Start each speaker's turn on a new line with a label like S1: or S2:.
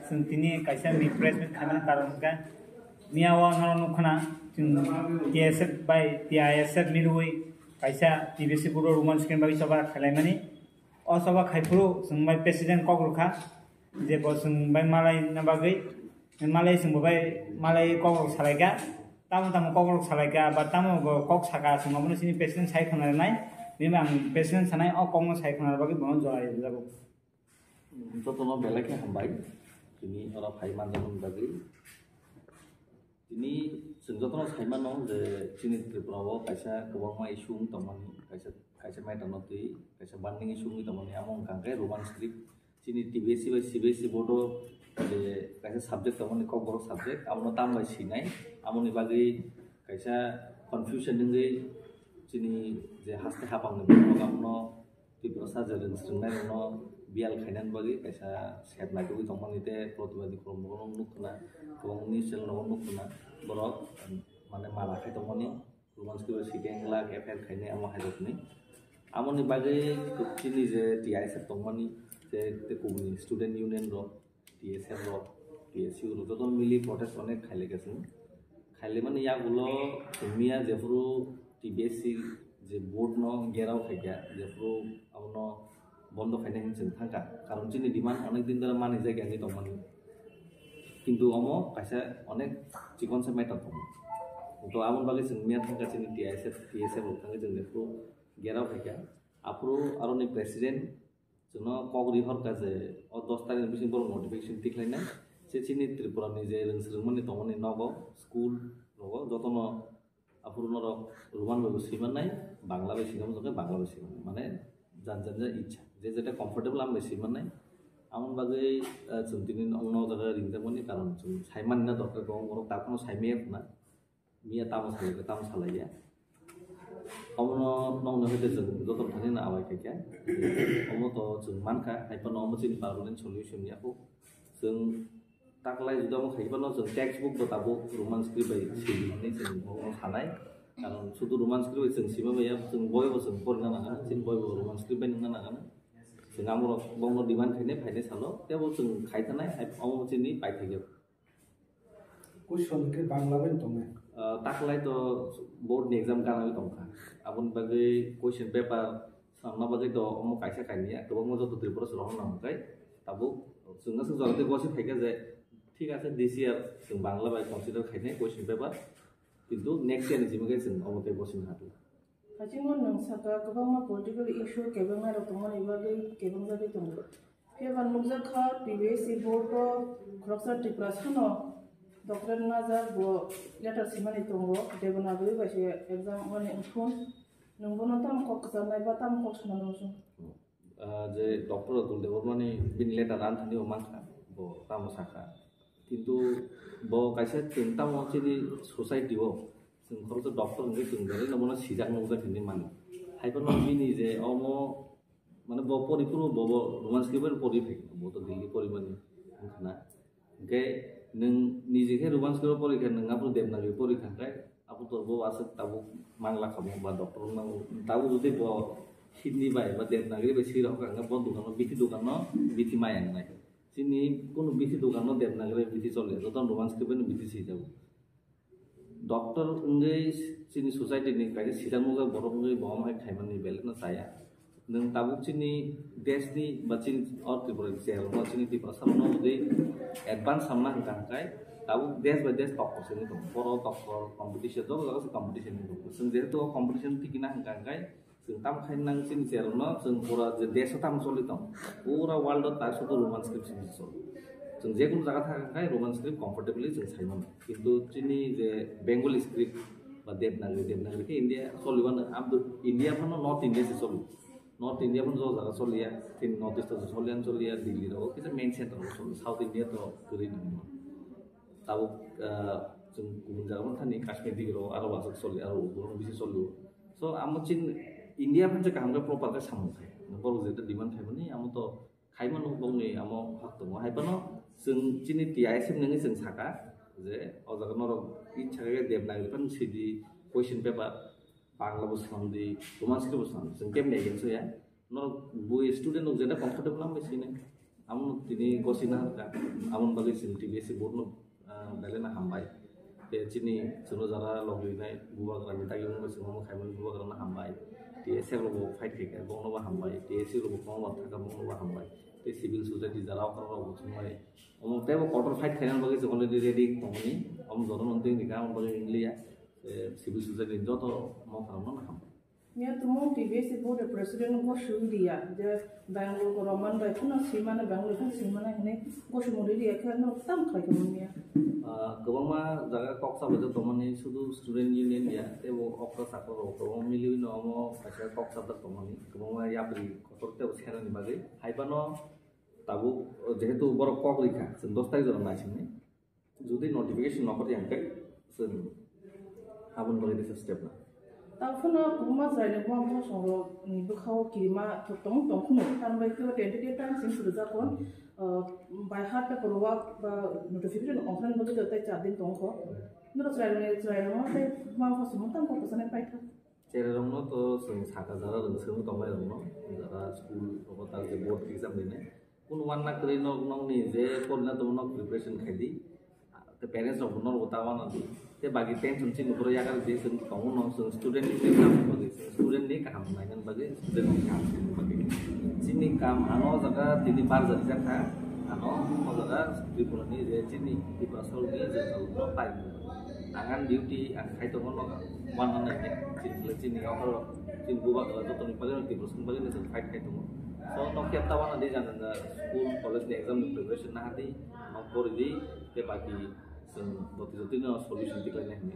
S1: जों दिनै कायसा रिफ्रेशमेंट खालामनो कारण का मियावा नखना जों टीएसएफ बाय टीआईएसएफ मिलुई कायसा टीबीसी बुरो रोमान स्क्रीन बाय सभा खालामनानै अ सभा खायफुरो जों बाय प्रेसिडेंट कग्रखा जे जों बाय मालाय नाबागै मालाय जों बाय मालाय कग्र सालायगा तामो तामो कग्र सालायगा बा तामो कक सागा जों माबनो सिनि प्रेसिडेंट साइ खानाय बेमा आं प्रेसिडेंट सानाय अ कग्र साइ खानाय बागै बनो जराय जाबो
S2: जतनो बेलेके हामबाय दिनै अरा फाइमान जामन बागै दिनै जों जतनो साइमान न जे चिनि त्रिपुराव कायसा गोबां इसु तमानि कायसा माइदानति कायसा बान्डिं इसु तमानि आमं कांगे रोमान स्क्रिप्ट चिनि टीबीएससी बाय सीबीएससी बोर्डो जे कायसा सब्जेक्ट तमानि कबर सब्जेक्ट आमनो ताम बाय सिनाय आमनि बागै कायसा कन्फ्यूजन नंगै चिनि जे हास्ते हापांनो गामनो त्रिपुरा साजरन स्रंनाय न बियाल खायनान बागै कायसा सेबनाय दुगै तमानिते प्रतिबादी खरमगोन नुखना गोबां निसेल न नुखना बरक माने मालाखै तमानि रोमान स्क्रिप्ट सिकेंला एफआर खायनाय आमो हायदनि आमनि बागै चिनि जे टीआईएसएफ तमानि जे कोमनि स्टूडेंट यूनियन रो टीएसएफ रो टीएसयू रो जतन मिली प्रोटेस्ट अनेक खायलेगासिनो खायले माने यागुलो मिया जेफुरु टीबीएससी जे बोर्ड न गेराव खायगा जेफुरु आमनो बंद खायनाय जों थांगा कारण चिनि डिमांड अनेक दिन दारा मानि जायगानि तमानि किन्तु अमो कायसा अनेक चिकन से मेटर दं तो आमन बागै जों मिया थांगा चिनि टीआईएसएफ टीएसएफ थांगा जों बेखौ गेराव खायगा आप्रो आरोनि प्रेसिडेंट जोंनो कगरि हरका जे अ 10 तारिख बिसिं बर नोटिफिकेशन तिखलायनाय से चिनि त्रिपुरानि जे रोंसरोंमनि तमानि नगो स्कुल नगो जतनो आप्रो नर रोमान बाबु सिमाननाय बांला बाय सिगाम जगे बांला बाय सिगाम माने जानजा इच्छा जे जेटा कम्फर्टेबल आम बाय सिमाननाय आमन बागै जों दिनै उनाव जागा रिंजामनि कारण जों साइमानना दरकार दं बर ताकनो साइमेया ना मिया ताम सालाया अमनो नंनो हेदे जों जतन थानि ना आवाय खायखा अमो तो जों मानखा हाइपन अमो चिनि पार्मानेंट सल्यूशन याखौ जों ताकलाय जुदा म खायबनो जों टेक्स्ट बुक बताबो रोमान स्क्रिप्ट बाय सिनि जों थानाय कारण सुदु रोमान स्क्रिप्ट जों सिमा बाया जों बयबो जों फरायना नागान जों बयबो रोमान स्क्रिप्ट बाय नंना नागान जों आमरो बंनो डिमांड खायनाय फायनाय सालो तेबो जों खायथानाय अमो चिनि पाइथागेव
S3: क्वेश्चन के बांला बाय दंनाय
S2: ताकलाय तो बोर्ड नि एग्जाम गानाय दंखा आबुन बागै क्वेश्चन पेपर सामना बागै तो अमो कायसा कायनिया गोबां मजा तो त्रिपुरा सरह नामखाय ताबो जोंना जों जरते गसि फायगा जे ठीक आछे दिस इयार जों Bangla bye consider खायनाय question paper किन्तु नेक्स्ट इयार जिमगे जों अमो ते बसिन हातु
S4: खाथिनो नोंसाका गोबां पलिटिकल इशू केबंगा रतमन इबागै केबं जागै दं फेबान मुगजाखा टीबीएससी बोर्ड क्रक्सा त्रिपुरा सानो डॉक्टर नाजार बो लेटर सिमानि दंगो देबनागै बायसे एग्जाम माने उनफुन नंगोनो ताम कक जानाय बा ताम कक सनानोसु
S2: जे डॉक्टर अतुल देवरमानि बिन लेटर आन्थनि मानखा बो ताम साखा किन्तु बो कायसे चिंता मचिनि सोसाइटी हो जों खरस डॉक्टर नगे जों गरे नमना सिजां नगजा खिनि माने हाइपर बिनि जे अमो माने बो परिपुर बो रोमान्स केबल परि फै बो तो दिल्ली परिमानि खाना गे नों निजेखे रोमान्स केबल परिखा नङाबो देबनागै परिखा खाय आपु तो बो आसे ताबु मांगला खामो बा डॉक्टर नाव ताबु जुदि बो हिदनि बाय बा देबनागै बे सिराव कांगा बो दुकान बिथि दुकान बिथि मायां नाय चिनि कोनो बिथि दुकान देबनागै बिथि चले जतन रोमान्स केबल बिथि सि जाबो डॉक्टर उंगै चिनि सोसाइटी नि कायसे सिजां नगा बरमगै बमाय खायमाननि बेलेना जाया नों ताबु चिनि देशनि बा चिनि और त्रिपुरा जेल बा चिनि त्रिपुरा सामनो जुदि एडवांस सामना हंखाय ताबु देश बाय देश टॉप से दं बर डॉक्टर कंपटीशन दं लोगोसे कंपटीशन दं जों जेहेतु कंपटीशन टिकिना हंखाय जों ताम खायनां चिनि जेल न जों पूरा जे देश ताम चलि दं पूरा वर्ल्ड ता सुदु रोमान स्क्रिप्ट जों जेकुन जागा थाखाय रोमान स्क्रिप्ट कंफर्टेबली जों साइमन किन्तु चिनि जे बेंगली स्क्रिप्ट बा देबनागरी के इंडिया सलिबानो आबदु इंडिया फनो नॉर्थ इंडिया से सलि नॉर्थ इंडिया फनो जो जागा सलिया थिन नॉर्थ ईस्ट से सलियान सलिया दिल्ली रो किसे मेन सेंटर रो सलि साउथ इंडिया तो गरि नङा ताबो जों गुबुन जागा थानि काश्मीर दिगरो आरो वासक सलि आरो गुबुन बिसि सलि सो आमो चिन इंडिया फनसे कामगा प्रॉपर का सामखाय बर जे डिमांड थायमनि आमो तो खायमन बंनि आमो हक दङ हायबनो जों चिनि टीआईएसएफ नङै जों साका जे अजागा नर इच्छा के देबनागरि fun सिदि question paper Bangla बसंदि romance के बसंदि जों केम नेगेन सया न बुय स्टूडेंट जेटा कंफर्टेबल आम बेसिने amun tini gosina ka amun bagi sin TBC board no belena hambai ke chini suno jara logui nai buwa kara minta yung ko suno khaiman buwa kara na hambai TSF lo fight ke bong no hambai TSC lo bong no thaka bong no hambai te civil society jara kara lo chumai omong te bo quarter fight khainan bagi so already ready tomni om joron onting dika om bagi inglia civil society joto mo kara na hambai
S4: Nia tumo TBC board president ko dia je Bangalore ko Roman bai puna simana Bangalore kan simana hene ko shuri dia kan no tam khai ko nia
S2: gobang ma jaga koksa bedo tomani sudu student union ya te bo okta sakro ko mili no mo kaisa koksa da tomani gobang ma ya bri kotorte ushera ni bage haibano tabu jehetu boro kok likha sen 10 tarik jon naisini jodi notification nokor yankai sen abun bagi step na
S4: Taufuna kuma zaine kuma mo soro ni bukhaw kirima to tong khunu tan bai ko tentative time sin suruja kon by heart pe korwa ba notification ofran bagi to tai 4 din tong ko nuro zaine mo te ma ko sumu tam ko sane pai tha
S2: chere rong no to sung saka jara rong sung tong bai rong no jara school ko ta je board exam dine kun wan na kri no nong ni je korna to no preparation khadi te parents of no utawa na te bagi tension chin upro ya kar de sun tong no sun student ni kam bagi student ni kam na kan bagi student ni kam bagi sini kam ano jaga tini bar jadi jaka ano mo jaga di pulau ni je sini di pasal ni je kalau pai angan duty an khai to no wan na ni sini kalau chin buba kalau to ni pale di persen bagi ni sun fight khai to so no kiat tawan adi janan school college ni exam preparation na hati no por di te bagi doti-doti no solution tiklane ni